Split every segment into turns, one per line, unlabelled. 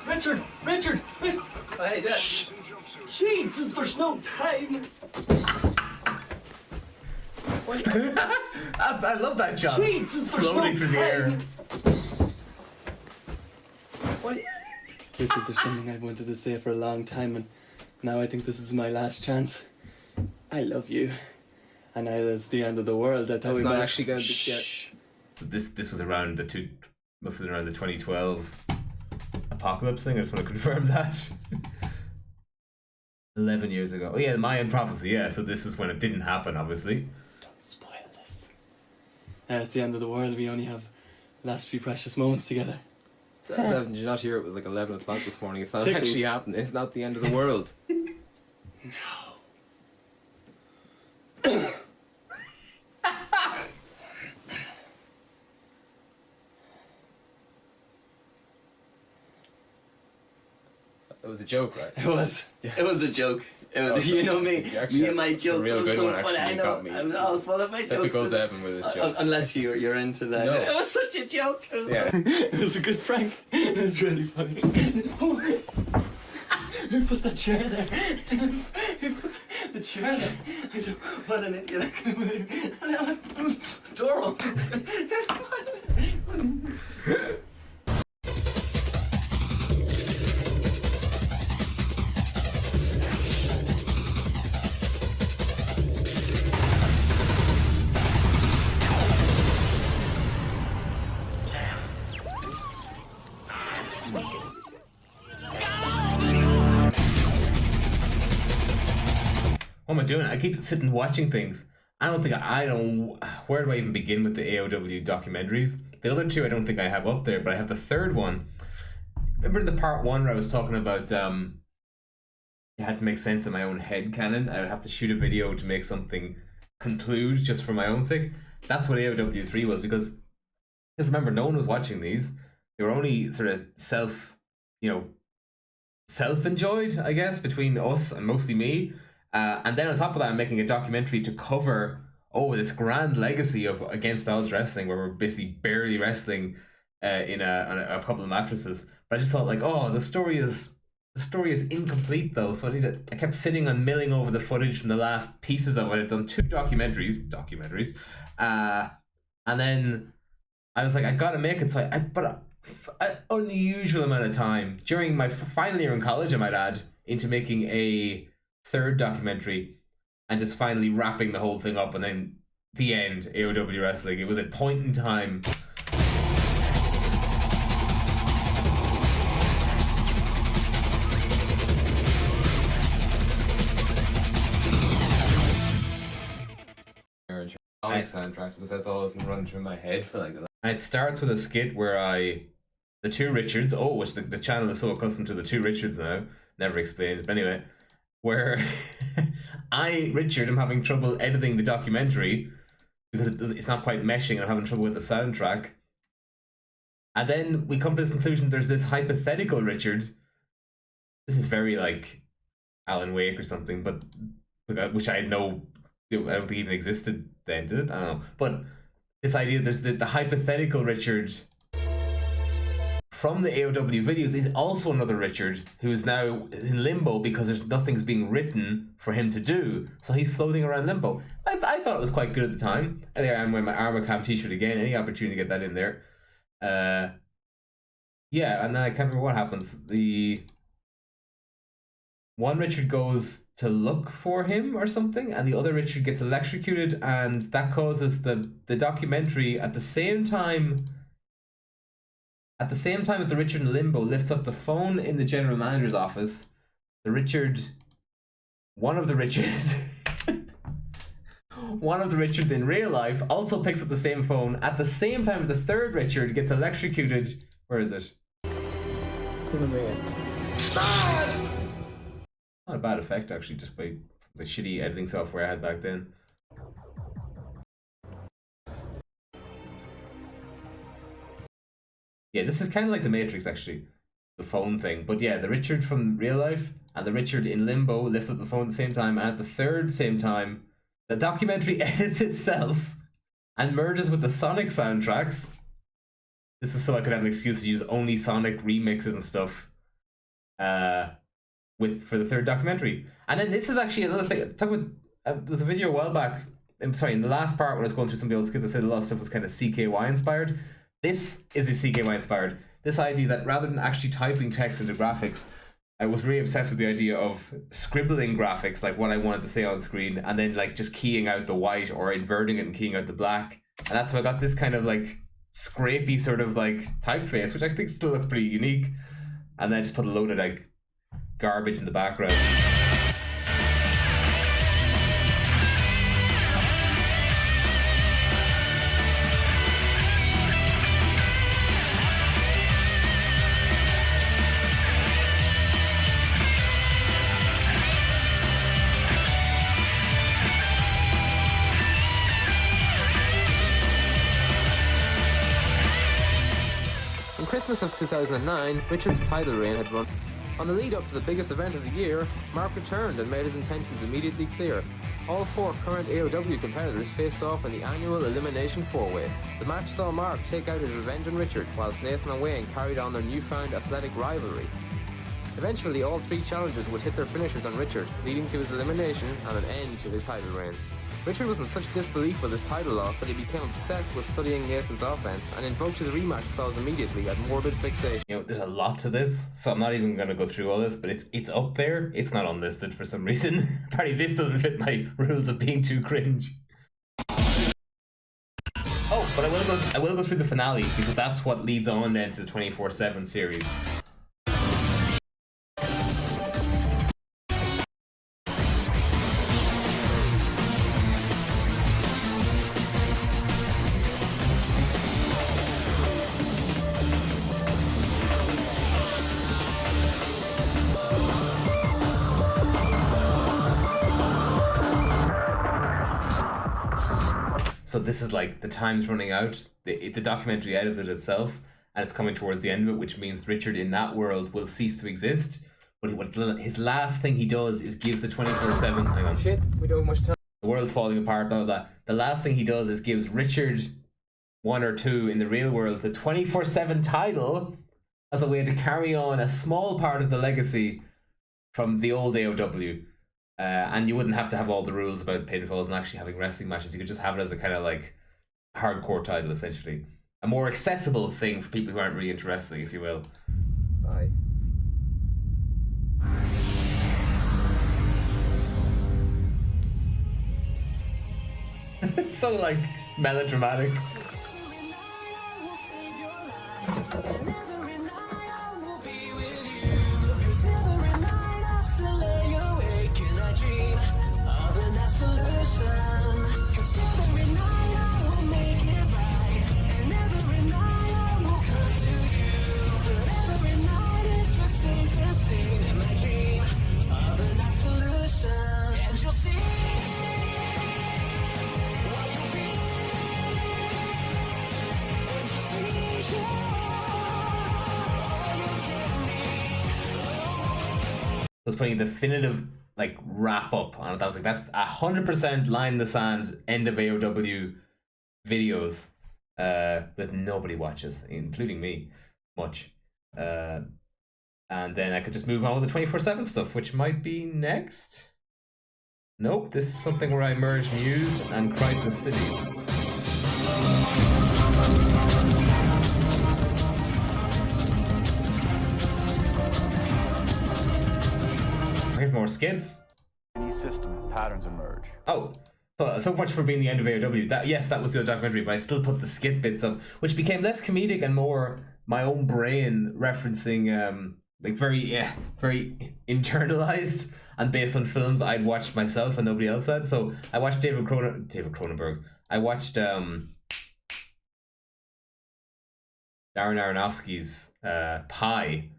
Richard! Richard!
Oh, hey, Dad.
Shh! Jesus, there's no time!
I love that shot.
Jesus, there's
Floating
no
through the air.
time!
What?
Richard, there's something I've wanted to say for a long time, and now I think this is my last chance. I love you. And now that's the end of the world. I thought
It's
we
not
might
actually going to be.
Shh.
This was around must have been around the 2012 apocalypse thing. I just want to confirm that. 11 years ago. Oh yeah, the Mayan prophecy. Yeah, so this is when it didn't happen, obviously.
Don't spoil this. Now it's the end of the world. We only have last few precious moments together.
Did you not hear it was like 11 o'clock this morning? It's not
Tickles.
actually happening. It's not the end of the world. It was a joke, right?
It was.
Yeah.
It was a joke. It was.
Oh,
you know me.
you actually
Me and my
had a
jokes.
real
I'm
good
so
one,
funny.
actually.
I
You
know.
got me.
I'm all full of my jokes.
Typical Devin with his jokes.
Unless you're into that.
No.
It was such a joke. It was,
Yeah.
it was a good prank. It was really funny. Who put that chair there? Who put the chair there? I said, what an idiot. Adorable.
What am I doing? I keep sitting watching things. I don't. Where do I even begin with the A.O.W. documentaries? The other two I don't think I have up there, but I have the third one. Remember in the part one where I was talking about I had to make sense of my own head canon. I would have to shoot a video to make something conclude just for my own sake. That's what A.O.W. 3 was, because remember, no one was watching these. They were only sort of self-enjoyed, I guess, between us and mostly me. And then on top of that, I'm making a documentary to cover this grand legacy of Against Odds Wrestling, where we're basically barely wrestling in a couple of mattresses. But I just thought, like, the story is incomplete though. So I kept sitting and milling over the footage from the last pieces of it. I'd done 2 documentaries, and then I was like, I gotta make it. So I put an unusual amount of time during my final year in college, I might add, into making a 3rd documentary and just finally wrapping the whole thing up, and then the end, A.O.W. Wrestling. It was a point in time.
Soundtracks, because that's always been running through my head for like.
And it starts with a skit where the 2 Richards, which the channel is so accustomed to the 2 Richards now, never explained, but anyway, where Richard, am having trouble editing the documentary because it's not quite meshing, and I'm having trouble with the soundtrack. And then we come to this conclusion, there's this hypothetical Richard. This is very like Alan Wake or something, but which I don't think even existed then, did it? I don't know. But this idea, there's the hypothetical Richard from the A.O.W. videos is also another Richard who is now in limbo because nothing's being written for him to do. So he's floating around limbo. I thought it was quite good at the time. There I am wearing my Armour Camp t-shirt again. Any opportunity to get that in there. Yeah, and then I can't remember what happens. The one Richard goes to look for him or something, and the other Richard gets electrocuted, and that causes the documentary at the same time. At the same time that the Richard in limbo lifts up the phone in the general manager's office, one of the Richards in real life also picks up the same phone at the same time the 3rd Richard gets electrocuted. Where is it? Not a bad effect, actually, just by the shitty editing software I had back then. Yeah, this is kind of like the Matrix, actually, the phone thing. But yeah, the Richard from real life and the Richard in limbo lift up the phone at the same time, and at the third same time, the documentary edits itself and merges with the Sonic soundtracks. this was so I could have an excuse to use only Sonic remixes and stuff for the third documentary. And then this is actually another thing. Talk about, there was a video a while back. I'm sorry, in the last part when I was going through some of the old skits, I said a lot of stuff was kind of CKY inspired. This is a CKY inspired. This idea that rather than actually typing text into graphics, I was really obsessed with the idea of scribbling graphics, like what I wanted to say on screen, and then like just keying out the white or inverting it and keying out the black. And that's how I got this kind of like scrapey sort of like typeface, which I think still looks pretty unique. And then I just put a load of like garbage in the background.
In Christmas of 2009, Richard's title reign had run. On the lead up to the biggest event of the year, Mark returned and made his intentions immediately clear. All four current A.O.W. competitors faced off in the annual Elimination 4-Way. The match saw Mark take out his revenge on Richard, whilst Nathan and Wayne carried on their newfound athletic rivalry. Eventually, all three challengers would hit their finishers on Richard, leading to his elimination and an end to his title reign. Richard was in such disbelief with his title loss that he became obsessed with studying Nathan's offense and invoked his rematch clause immediately at morbid fixation.
You know, there's a lot to this, so I'm not even going to go through all this, but it's up there. It's not unlisted for some reason. Apparently this doesn't fit my rules of being too cringe. Oh, but I will go through the finale, because that's what leads on then to the 24/7 series. So this is like the time's running out. The documentary edited itself, and it's coming towards the end of it, which means Richard in that world will cease to exist. But his last thing he does is gives the 24/7. Hang on.
Shit, we don't have much time.
The world's falling apart. Blah blah blah. The last thing he does is gives Richard 1 or 2 in the real world the 24/7 title as a way to carry on a small part of the legacy from the old A.O.W. And you wouldn't have to have all the rules about pinfalls and actually having wrestling matches. You could just have it as a kind of like hardcore title, essentially. A more accessible thing for people who aren't really into wrestling, if you will.
Bye.
It's so like melodramatic. Was putting a definitive like wrap up on it. I was like, that's 100% line in the sand, end of A.O.W. videos that nobody watches, including me, much. And then I could just move on with the 24/7 stuff, which might be next. Nope, this is something where I merge Muse and Crisis City. Here's more skits.
Any system patterns emerge.
Oh, so much for being the end of A.O.W. That was the other documentary, but I still put the skit bits up, which became less comedic and more my own brain referencing like very internalized and based on films I'd watched myself and nobody else had. So I watched David Cronenberg. I watched Darren Aronofsky's Pi,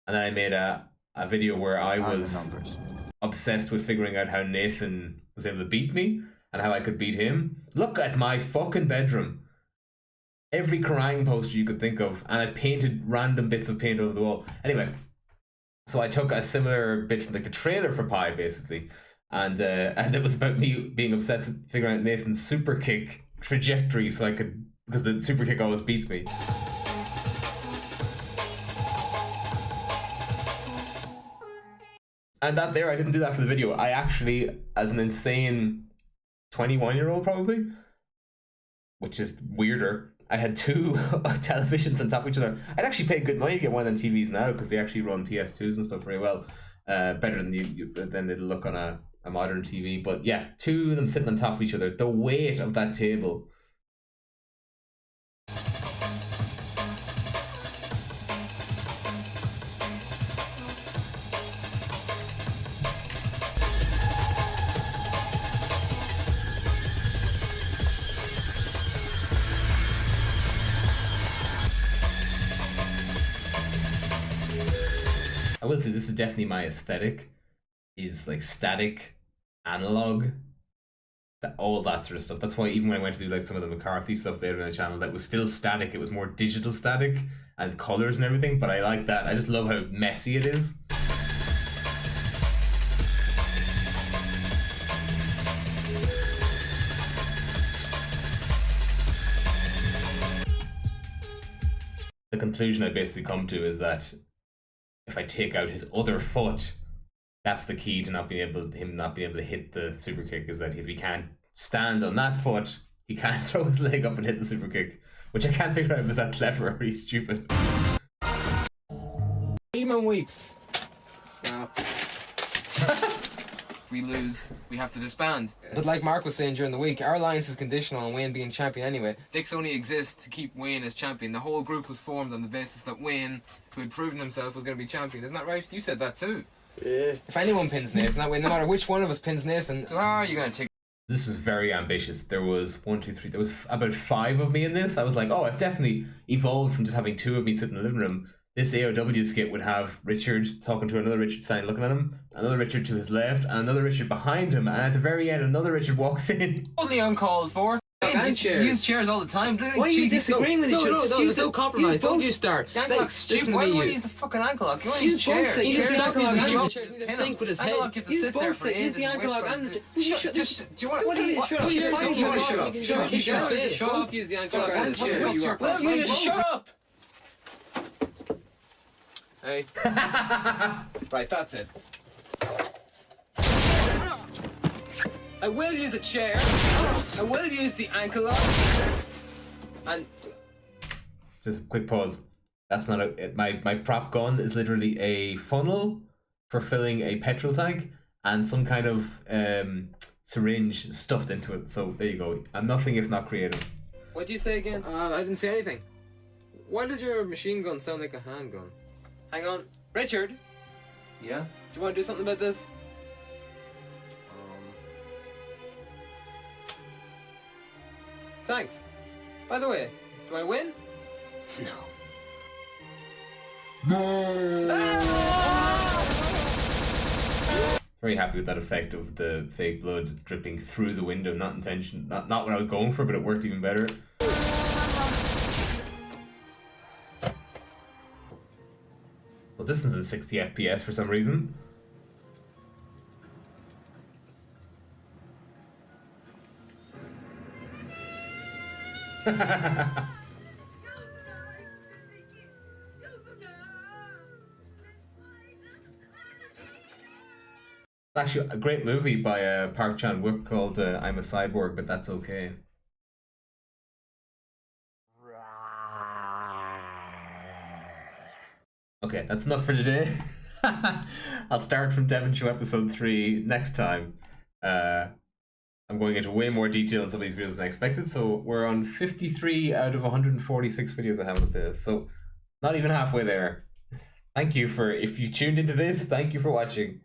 and then I made a video where I was obsessed with figuring out how Nathan was able to beat me and how I could beat him. Look at my fucking bedroom. Every Kerrang poster you could think of, and I painted random bits of paint over the wall. Anyway, so I took a similar bit from like the trailer for Pi, basically, and it was about me being obsessed with figuring out Nathan's super kick trajectory, so I could, because the super kick always beats me. And that there, I didn't do that for the video. I actually, as an insane 21-year-old probably, which is weirder, I had two televisions on top of each other. I'd actually pay good money to get one of them TVs now because they actually run PS2s and stuff very well. Better than it'll look on a modern TV. But yeah, two of them sitting on top of each other. The weight of that table. I will say this is definitely my aesthetic, is like static, analog, all that sort of stuff. That's why even when I went to do like some of the McCarthy stuff there on the channel, that was still static. It was more digital static and colors and everything, but I like that. I just love how messy it is. The conclusion I basically come to is that if I take out his other foot, that's the key to not being able to hit the super kick, is that if he can't stand on that foot, he can't throw his leg up and hit the super kick, which I can't figure out if is that clever or he's stupid.
Demon weeps. Snap. If we lose, we have to disband. But like Mark was saying during the week, our alliance is conditional on Wayne being champion anyway. Dix only exists to keep Wayne as champion. The whole group was formed on the basis that Wayne, who had proven himself, was going to be champion. Isn't that right? You said that too.
Yeah.
If anyone pins Nathan, that way, no matter which one of us pins Nathan, so how are you going to take...
This was very ambitious. There was there was about 5 of me in this. I was like, oh, I've definitely evolved from just having 2 of me sitting in the living room. This A.O.W. skit would have Richard talking to another Richard standing looking at him, another Richard to his left, and another Richard behind him, and at the very end another Richard walks in.
Only on calls for.
And chairs.
Use chairs all the time.
Why are you disagreeing with each other? Just use the compromise. Don't you start.
The ankle lock's stupid. Why do I use the fucking ankle lock? You only use chairs.
Use the ankle lock.
Chairs.
He needs to think with his head.
Ankle lock gets to sit there for ages.
Use the ankle lock and the...
Just, do you want to...
What are you... Shut up.
You want to shut up.
Shut up. Shut up. Use the ankle lock and the chair.
Well, you just shut up! Hey. Right, that's it. I will use a chair. I will use the ankle lock. And
Just a quick pause. That's not a... My prop gun is literally a funnel for filling a petrol tank and some kind of syringe stuffed into it. So there you go. I'm nothing if not creative.
what'd you say again? I didn't say anything. Why does your machine gun sound like a handgun? Hang on. Richard?
Yeah?
Do you want to do something about this? Thanks. By the way, do I win?
Very happy with that effect of the fake blood dripping through the window. Not intention. Not what I was going for, but it worked even better. Well, this one's in 60 FPS for some reason. Actually, a great movie by Park Chan-wook called I'm a Cyborg, but That's Okay. Okay, that's enough for today. I'll start from Devonshire episode 3 next time. I'm going into way more detail in some of these videos than I expected, so we're on 53 out of 146 videos I have on this, so not even halfway there. Thank you for, if you tuned into this, thank you for watching.